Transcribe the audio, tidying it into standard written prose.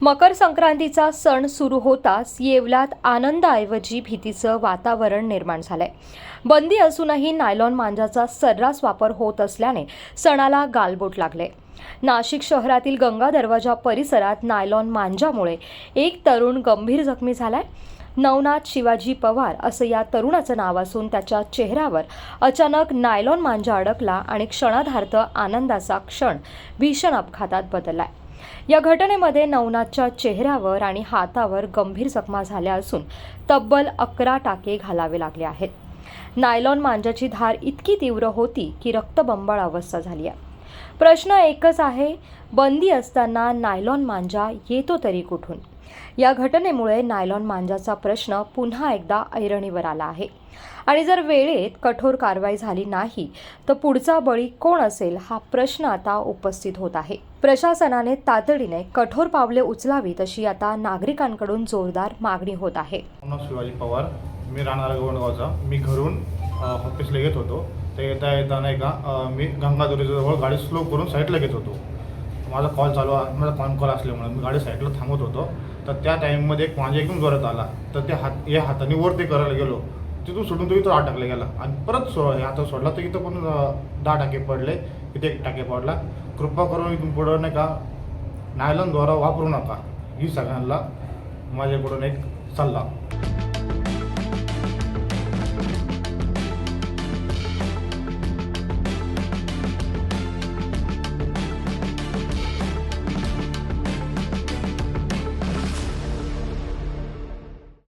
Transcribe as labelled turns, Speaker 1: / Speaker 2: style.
Speaker 1: मकर संक्रांतीचा सण सुरू होताच येवल्यात आनंदाऐवजी भीतीचं वातावरण निर्माण झालंय। बंदी असूनही नायलॉन मांजाचा सर्रास वापर होत असल्याने सणाला गालबोट लागले। नाशिक शहरातील गंगा दरवाजा परिसरात नायलॉन मांजामुळे एक तरुण गंभीर जखमी झालाय। नवनाथ शिवाजी पवार असं या तरुणाचं नाव असून त्याच्या चेहऱ्यावर अचानक नायलॉन मांजा अडकला आणि क्षणार्धात आनंदाचा क्षण भीषण अपघातात बदललाय। या घटनेमध्ये नवनाथच्या चेहऱ्यावर आणि हातावर गंभीर जखमा झाल्या असून तब्बल 11 टाके घालावे लागले आहेत। नायलॉन मांजाची धार इतकी तीव्र होती की रक्तबंबाळ अवस्था झाली आहे। प्रश्न एकच आहे, बंदी असताना नायलॉन मांजा येतो तरी कुठून? या घटनेमुळे नायलॉन मांजाचा प्रश्न पुन्हा एकदा ऐरणीवर आला आहे आणि जर वेळेत कठोर कारवाई झाली नाही तर पुढचा बळी कोण असेल हा प्रश्न आता उपस्थित होत आहे। प्रशासनाने तातडीने कठोर पावले उचलावीत अशी आता नागरिकांकडून जोरदार मागणी होत आहे।
Speaker 2: शिवाजी पवार, मी राहणार गोंडगावचा। मी घरून ऑफिसला येत होतो, तर येता नाही का मी गंगादरीजवळ गाडी स्लो करून साईडला घेत होतो। माझा कॉल चालू आहे, माझा फोन कॉल असल्यामुळे मी गाडी साईडला थांबवत होतो। तर त्या टाईममध्ये एक माझ्या एकदम जोरात आला, तर ते या हाताने वरती करायला गेलो, तिथून सोडून तो इथं हात टाकला गेला आणि परत हातात सोडला तर इथं पण 10 टाके पडले, इथे 1 टाके पडला। कृपा करून इथून पुढं नाही का नायलॉन द्वारा वापरू नका, ही सगळ्यांना माझ्याकडून एक सल्ला।